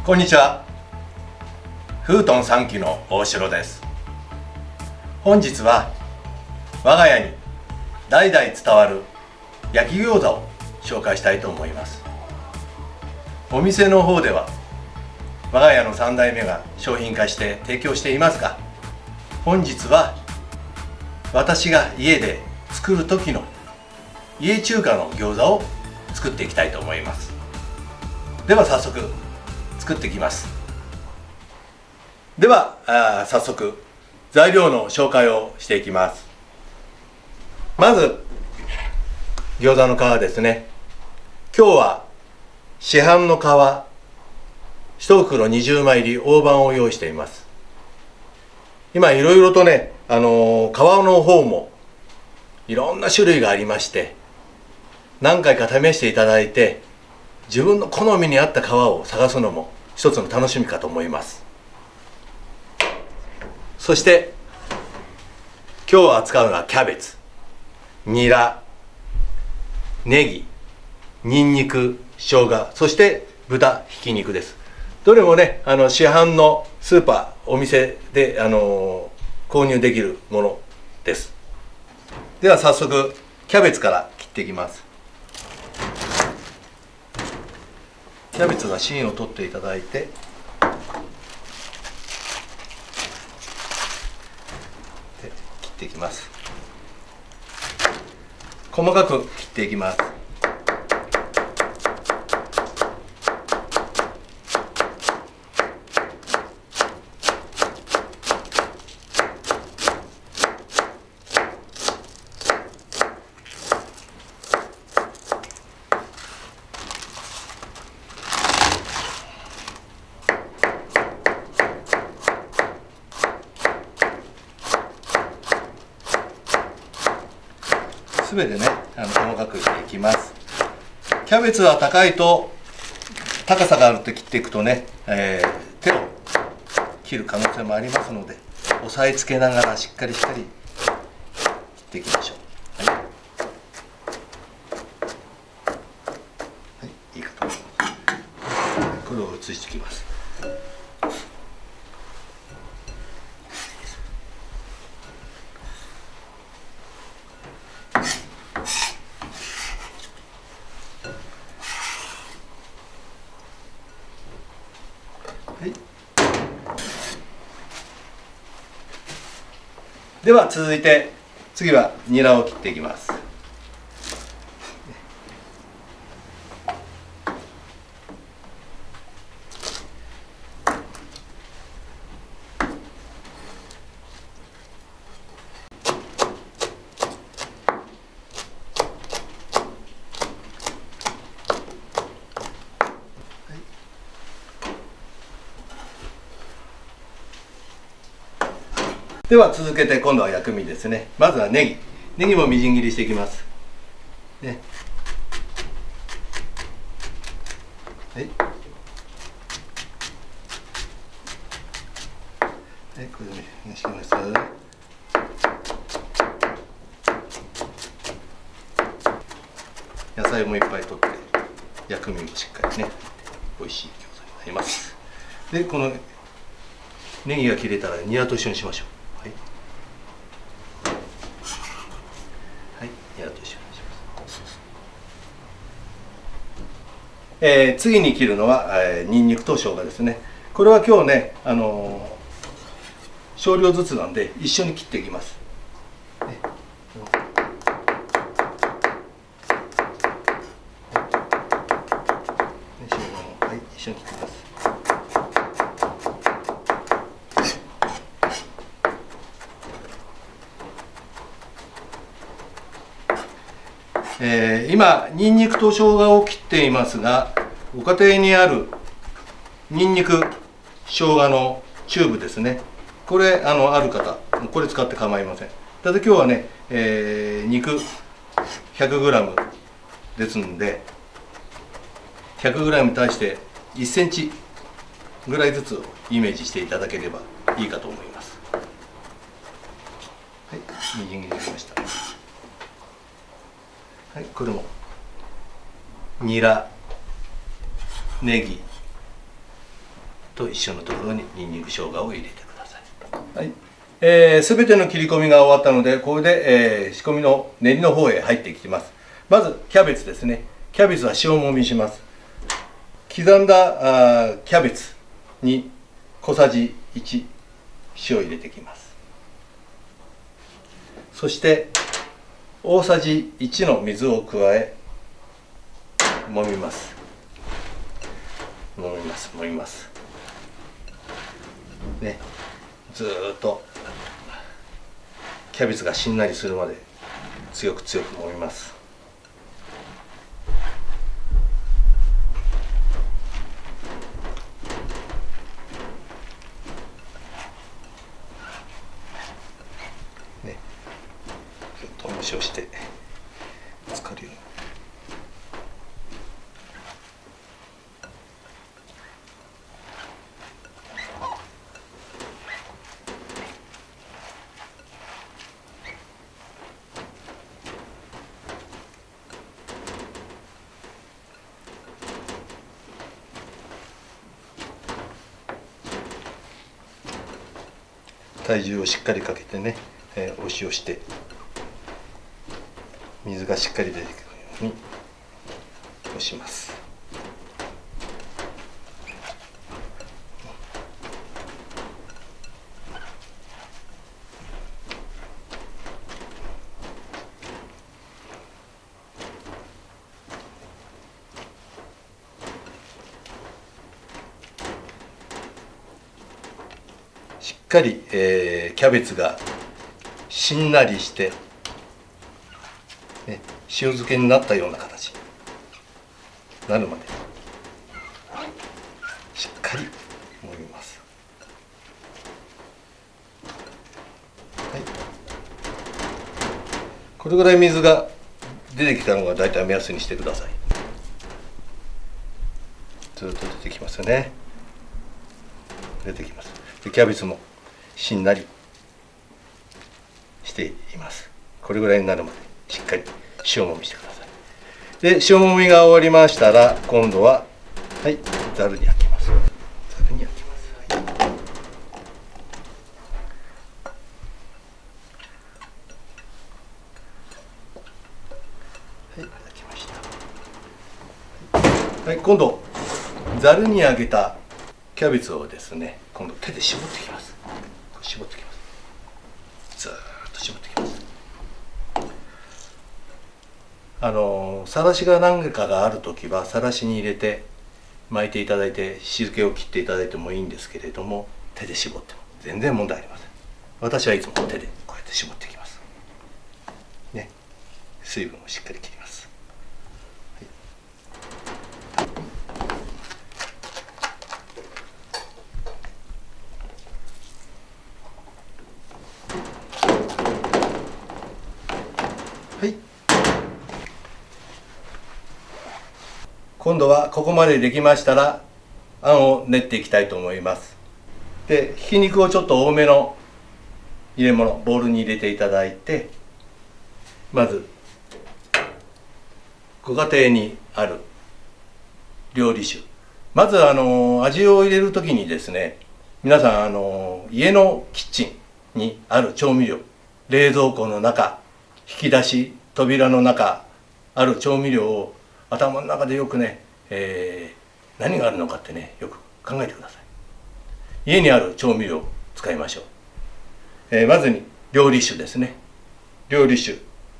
こんにちは。フートン3期の大城です。本日は我が家に代々伝わる焼き餃子を紹介したいと思います。お店の方では我が家の3代目が商品化して提供していますが、本日は私が家で作る時の家中華の餃子を作っていきたいと思います。では早速作っていきます。では早速材料の紹介をしていきます。まず餃子の皮ですね。今日は市販の皮1袋20枚入り大判を用意しています。今いろいろとね、皮の方もいろんな種類がありまして、何回か試していただいて自分の好みに合った皮を探すのも一つの楽しみかと思います。そして今日扱うのはキャベツ、ニラ、ネギ、ニンニク、生姜、そして豚ひき肉です。どれもね、市販のスーパー、お店で、購入できるものです。では早速キャベツから切っていきます。キャベツは芯を取っていただいて、切っていきます。細かく切っていきます。すべてね、細かくしていきます。キャベツは高いと高さがあるって切っていくとね、手を切る可能性もありますので、押さえつけながらしっかり切っていきましょう。はい、はい、いいかと思います。これを移していきます。はい、では続いて次はニラを切っていきます。では続けて今度は薬味ですね。まずはネギもみじん切りしていきます。ね、はい、はい、これでね、しきます。野菜もいっぱい取って薬味もしっかりね、美味しい餃子になります。で、このネギが切れたらニラと一緒にしましょう。はい、はい、ニラと一緒にします。次に切るのは、ニンニクと生姜ですね。これは今日ね、少量ずつなんで一緒に切っていきます。ね、生姜も、はい、一緒に切っていきます。今ニンニクと生姜を切っていますが、ご家庭にあるニンニク生姜のチューブですね、これある方これ使って構いません。ただ今日はね、肉 100g ですので 100g に対して1センチぐらいずつをイメージしていただければいいかと思います。はい、みじん切りしました。はい、これもニラ、ネギ、と一緒のところににんにく生姜を入れてください。はい、全ての切り込みが終わったので、これで、仕込みの練りの方へ入っていきます。まずキャベツですね。キャベツは塩もみします。刻んだキャベツに小さじ1塩を入れていきます。そして大さじ1の水を加え揉みます。揉みますね。ずーっとキャベツがしんなりするまで強く揉みます。ね、ちょっと蒸しをして浸かるように。体重をしっかりかけてね、押しをして水がしっかり出てくるように押します。しっかり、キャベツがしんなりして、ね、塩漬けになったような形になるまでしっかり揉みます。はい、これぐらい水が出てきたのがだいたい目安にしてください。ずっと出てきますよね。出てきます。でキャベツもしんなりしています。これぐらいになるまでしっかり塩もみしてください。で塩もみが終わりましたら、今度はざるにあけます。ざるにあけます。あけました。はい、今度ざるにあげたキャベツをですね、今度手で絞ってきます。絞ってきます。ずーっと絞ってきます。さらしが何かがあるときはさらしに入れて巻いていただいて汁気を切っていただいてもいいんですけれども、手で絞っても全然問題ありません。私はいつも手でこうやって絞ってきますね。水分をしっかり切ります。はい、今度はここまでできましたら、あんを練っていきたいと思います。でひき肉をちょっと多めの入れ物ボウルに入れていただいて、まずご家庭にある料理酒、まず味を入れる時にですね、皆さん家のキッチンにある調味料、冷蔵庫の中、引き出し扉の中ある調味料を頭の中でよくね、何があるのかってね、よく考えてください。家にある調味料を使いましょう。まずに料理酒ですね。料理酒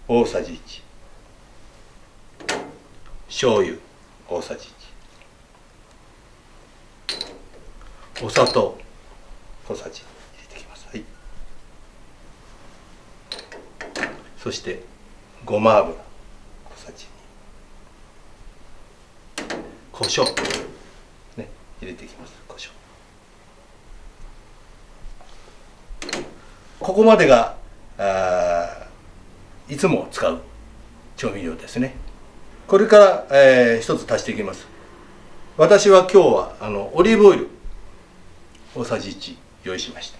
大さじ1、醤油大さじ1、お砂糖小さじ入れていきます。はい、そしてごま油小さじ2、胡椒ね、入れていきます。胡椒、ここまでがいつも使う調味料ですね。これから、一つ足していきます。私は今日はオリーブオイル大さじ1用意しました。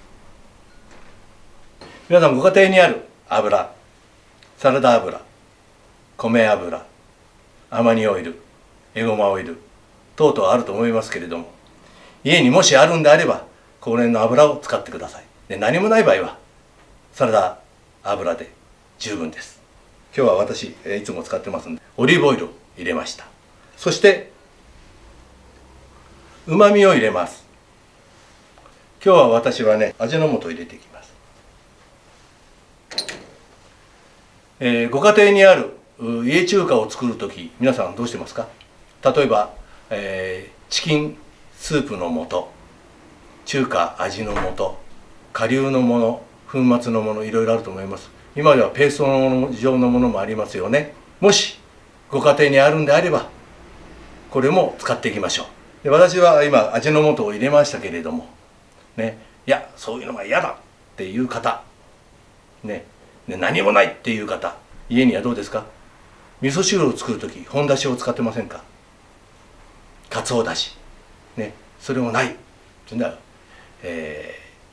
皆さんご家庭にある油、サラダ油、米油、アマニオイル、エゴマオイル等々あると思いますけれども、家にもしあるんであればこれの油を使ってください。で何もない場合はサラダ油で十分です。今日は私いつも使ってますんでオリーブオイルを入れました。そしてうまみを入れます。今日は私はね味の素を入れていきます。ご家庭にある家中華を作る時皆さんどうしてますか？例えば、チキンスープの素、中華味の素、顆粒のもの、粉末のもの、いろいろあると思います。今ではペーストの状のものもありますよね。もしご家庭にあるんであればこれも使っていきましょう。で私は今味の素を入れましたけれどもね、いやそういうのが嫌だっていう方ね、何もないっていう方、家にはどうですか？味噌汁を作る時本だしを使ってませんか？かつおだしね、それもないっていうのは、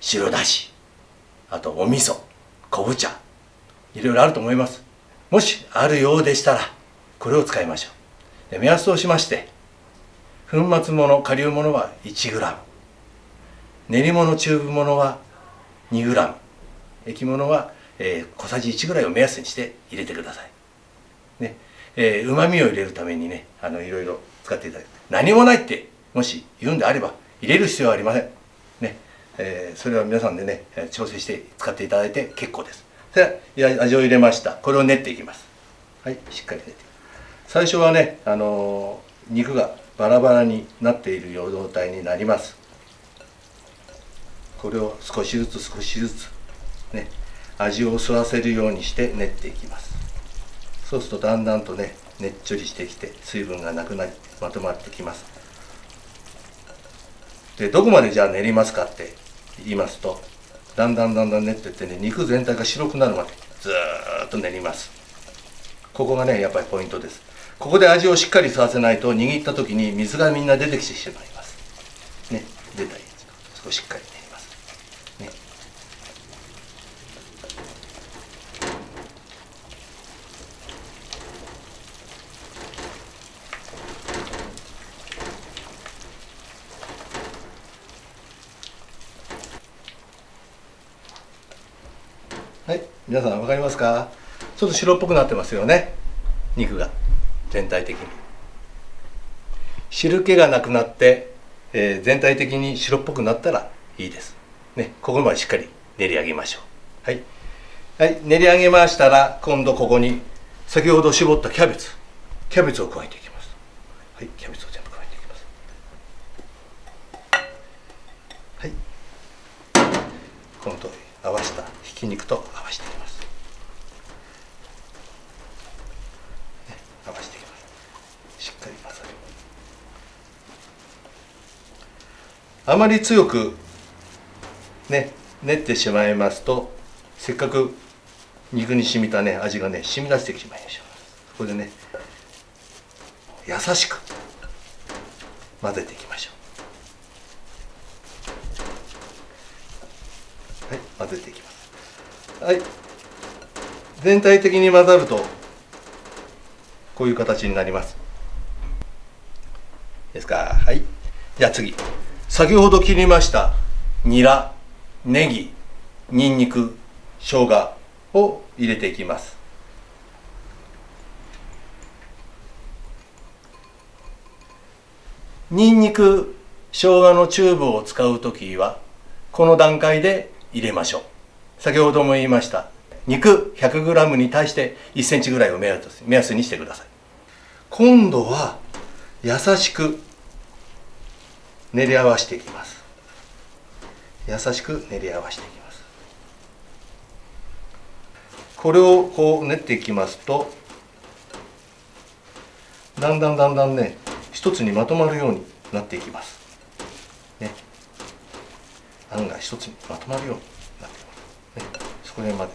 白だし、あとお味噌、昆布茶、いろいろあると思います。もしあるようでしたらこれを使いましょう。で目安としまして、粉末もの顆粒ものは 1g、 練り物チューブものは 2g、 液物は、小さじ1ぐらいを目安にして入れてくださいね。うまみを入れるためにねいろいろ使っていただく。何もないってもし言うんであれば入れる必要はありませんね。それは皆さんでね調整して使っていただいて結構です。で味を入れました。これを練っていきます。はい、しっかり練って。最初はね肉がバラバラになっている状態になります。これを少しずつ少しずつね味を吸わせるようにして練っていきます。そうするとだんだんとねねっちょりしてきて水分がなくなりまとまってきます。でどこまでじゃあ練りますかって言いますと、だんだん練っていってね肉全体が白くなるまでずーっと練ります。ここがねやっぱりポイントです。ここで味をしっかり吸わせないと握った時に水がみんな出てきてしまいますね。出たり少ししっかり練りますね。はい、皆さん分かりますか？ちょっと白っぽくなってますよね、肉が全体的に。汁気がなくなって、全体的に白っぽくなったらいいです、ね。ここまでしっかり練り上げましょう。はい、はい、練り上げましたら今度ここに先ほど絞ったキャベツを加えていきます。はい、キャベツを全部加えていきます。はい、今度合わせたひき肉と合わせていきます。合わせていきます。しっかり混ぜる。あまり強くね練ってしまいますとせっかく肉に染みたね味がね染み出してきてしまいましょう。これでね優しく混ぜていきましょう。はい、混ぜていきます。はい、全体的に混ざるとこういう形になりますですか。はい、じゃあ次、先ほど切りましたニラ、ネギ、ニンニク、生姜を入れていきます。ニンニク、生姜のチューブを使うときはこの段階で入れましょう。先ほども言いました肉 100g に対して1センチぐらいを目安にしてください。今度は優しく練り合わせていきます。優しく練り合わせていきます。これをこう練っていきますとだんだんね一つにまとまるようになっていきますね。あんが一つにまとまるようになっています、ね、そこら辺まで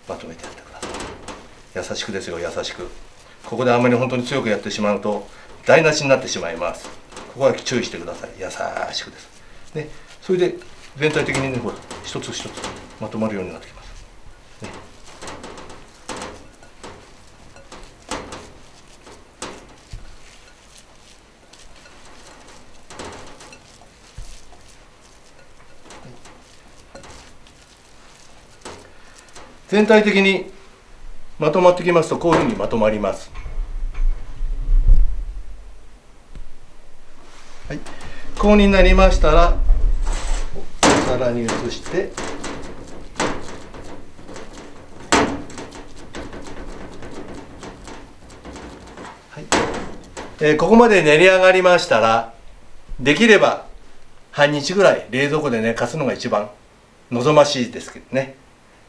まとめてやってください。優しくですよ、優しく。ここであんまり本当に強くやってしまうと台無しになってしまいます。ここは注意してください。優しくです、ね、それで全体的にねほら一つ一つまとまるようになってきます、ね。全体的にまとまってきますとこういうふうにまとまります。はい、こうになりましたらお皿に移して、ここまで練り上がりましたら、できれば半日ぐらい冷蔵庫で寝かすのが一番望ましいですけどね。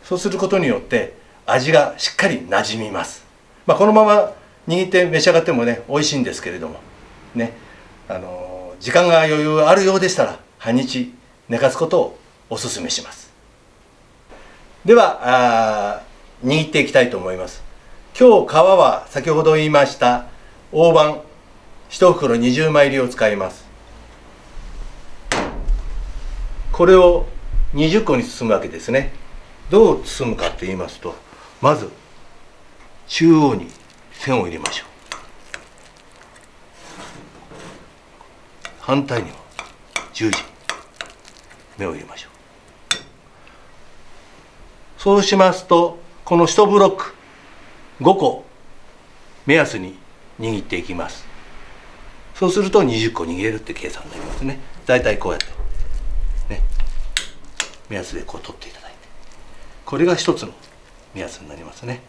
そうすることによって味がしっかりなじみます。このまま握って召し上がってもね美味しいんですけれどもね、時間が余裕あるようでしたら半日寝かすことをお勧めします。では握っていきたいと思います。今日皮は先ほど言いました大判1袋20枚入りを使います。これを20個に包むわけですね。どう包むかと言いますと、まず中央に線を入れましょう。反対にも十字目を入れましょう。そうしますとこの1ブロック5個目安に握っていきます。そうすると20個握れるって計算になりますね。だいたいこうやってね、目安でこう取っていただいて、これが一つの目安になりますね。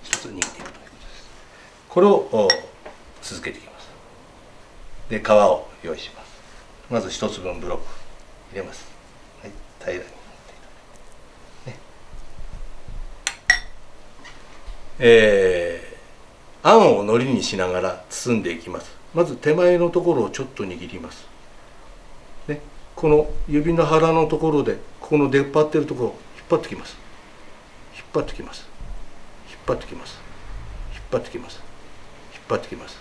一つ握っていくということです。これを続けていきます。で皮を用意します。まず一つ分ブロック入れます。はい、平らに持っていただいてね。あんを海苔にしながら包んでいきます。まず手前のところをちょっと握ります。ね、この指の腹のところでここの出っ張ってるところを引っ張ってきます。引っ張ってきます。引っ張ってきます。引っ張ってきます。引っ張ってきます。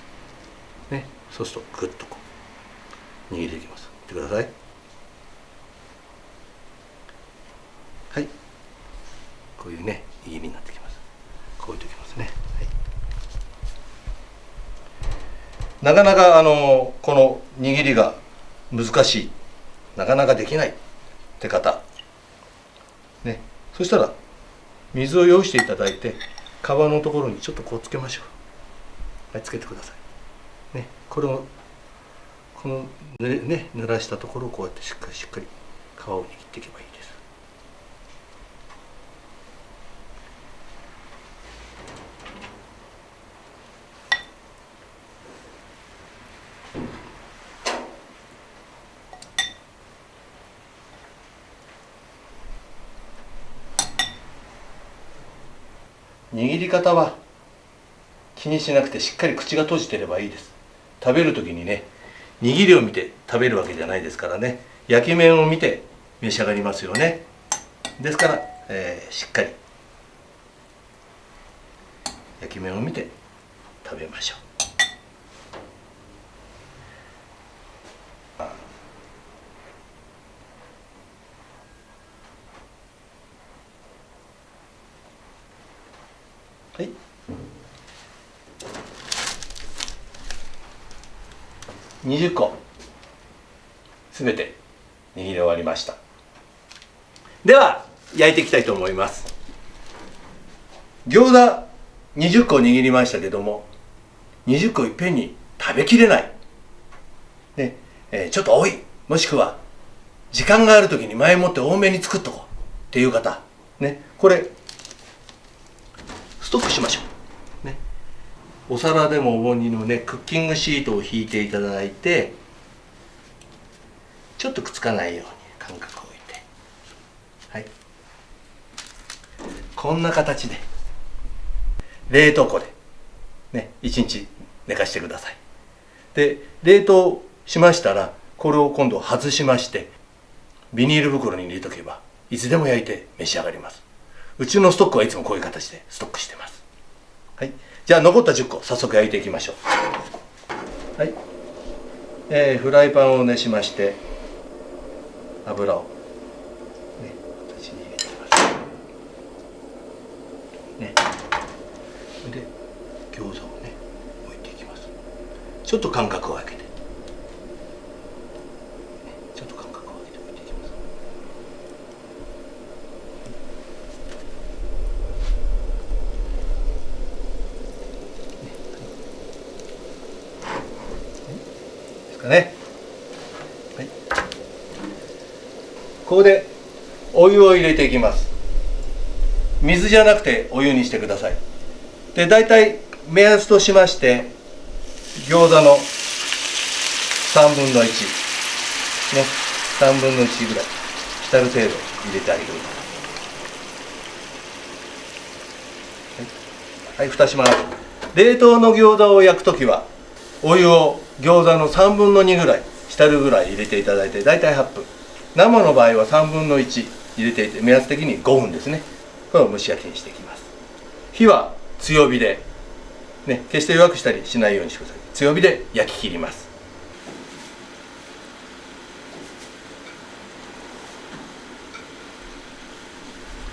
ね、そうするとグッとこう握っていきます。見てください。はい、こういうね握りになってきます。こう置いておきますね。はい、なかなかこの握りが難しい、なかなかできないって方ね、そしたら水を用意していただいて皮のところにちょっとこうつけましょう。はい、つけてくださいね。これをこのね濡らしたところをこうやってしっかり皮を握っていけばいいです。握り方は気にしなくてしっかり口が閉じてればいいです。食べる時にね握りを見て食べるわけじゃないですからね、焼き面を見て召し上がりますよね。ですから、しっかり焼き面を見て食べましょう。はい、20個すべて握り終わりました。では焼いていきたいと思います。餃子20個握りましたけども、20個いっぺんに食べきれない、ねちょっと多い、もしくは時間がある時に前もって多めに作っとこうっていう方ね、これストックしましょうね。お皿でもお盆にのねクッキングシートを引いていただいて、ちょっとくっつかないように間隔を置いて、はい、こんな形で冷凍庫でね1日寝かしてください。で冷凍しましたらこれを今度外しましてビニール袋に入れとけばいつでも焼いて召し上がります。うちのストックはいつもこういう形でストックしてます。はい、じゃあ残った10個早速焼いていきましょう。はい、フライパンを熱しまして油を、ね、形に入れていきますね。で餃子をね置いていきます。ちょっと間隔を空けて、ちょっと間隔を空けて置いていきます。かね。はい、ここでお湯を入れていきます。水じゃなくてお湯にしてください。で、だいたい目安としまして餃子の3分の1ね、3分の1ぐらい浸る程度入れてあげてください。はい、蓋します。冷凍の餃子を焼くときはお湯を餃子の3分の2ぐらい浸るぐらい入れていただいて、だいたい8分。生の場合は3分の1入れていて、目安的に5分ですね。これを蒸し焼きにしていきます。火は強火でね、決して弱くしたりしないようにしてください。強火で焼き切ります。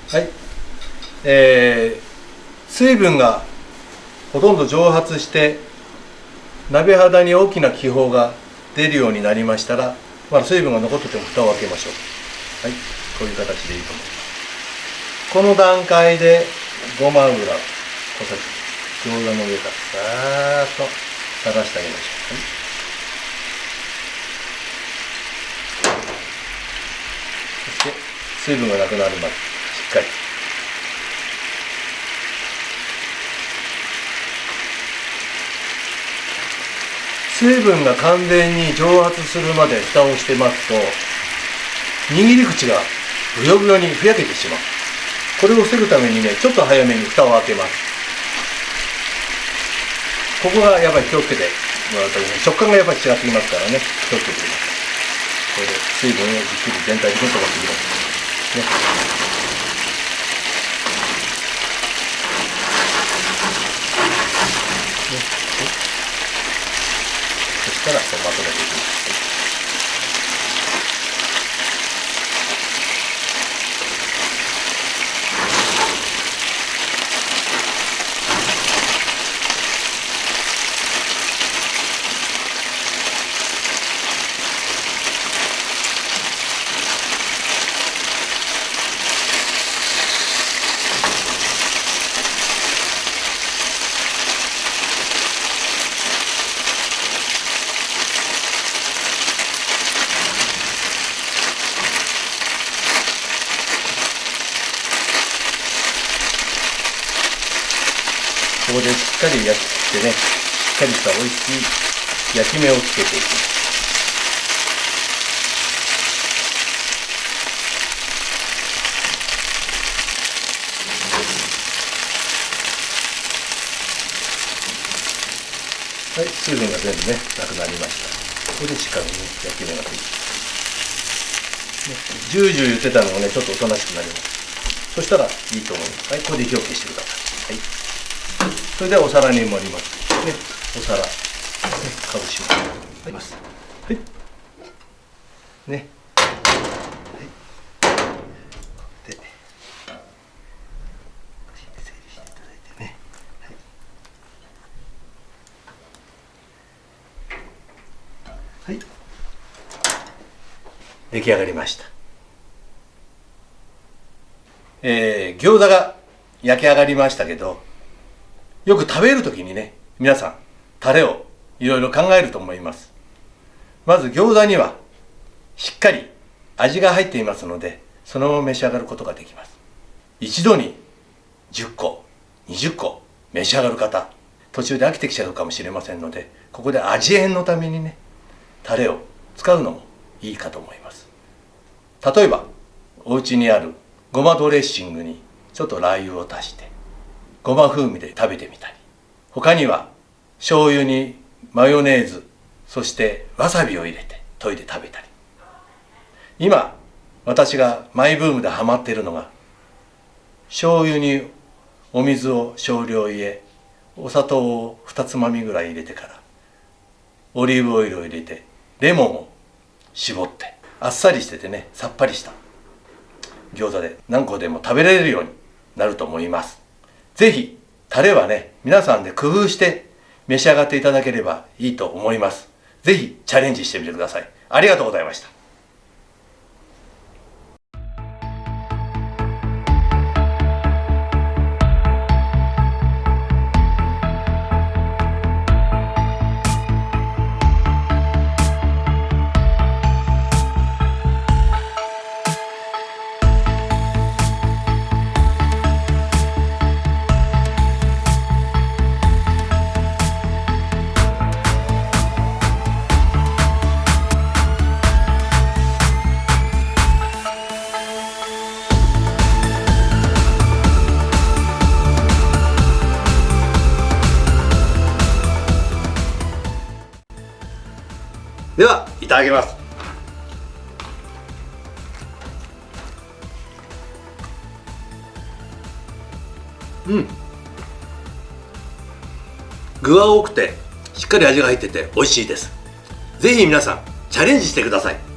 はい、水分がほとんど蒸発して鍋肌に大きな気泡が出るようになりましたら、まだ水分が残ってても蓋を開けましょう。はい、こういう形でいいと思います。この段階でごま油小さじ、餃子の上からさーっと垂らしてあげましょう。はい、そして水分がなくなるまでしっかり。水分が完全に蒸発するまで蓋をしてますと、握り口がブヨブヨにふやけてしまう。これを防ぐためにね、ちょっと早めに蓋を開けます。ここがやっぱり気をつけてもらうと、食感がやっぱり違ってきますからね、気をつけてください。これで水分をじっくり全体に飛ばしていきますね。そしたらまとめていきます。ここでしっかり焼き切ってね、しっかりした美味しい焼き目をつけていきます。はい、水分が全部ね、なくなりました。ここでしっかりね、焼き目がついて、ね、ジュージュー言ってたのもね、ちょっとおとなしくなります。そしたらいいと思います。はい、ここで火を消してください。はい、それではお皿に盛ります。ね、お皿、ね、かぶします。はい、ます。はい。ね。はい。で、整理していただいてね。はい。はい。出来上がりました。餃子が焼き上がりましたけど、よく食べるときにね、皆さんタレをいろいろ考えると思います。まず餃子にはしっかり味が入っていますので、そのまま召し上がることができます。一度に10個20個召し上がる方、途中で飽きてきちゃうかもしれませんので、ここで味変のためにね、タレを使うのもいいかと思います。例えばお家にあるごまドレッシングにちょっとラー油を足してごま風味で食べてみたり、他には醤油にマヨネーズ、そしてわさびを入れて溶いて食べたり、今私がマイブームでハマっているのが、醤油にお水を少量入れ、お砂糖を2つまみぐらい入れてから、オリーブオイルを入れてレモンを絞って、あっさりしててね、さっぱりした餃子で何個でも食べられるようになると思います。ぜひタレはね、皆さんで工夫して召し上がっていただければいいと思います。ぜひチャレンジしてみてください。ありがとうございました。ではいただきます。具は多くてしっかり味が入ってて美味しいです。ぜひ皆さんチャレンジしてください。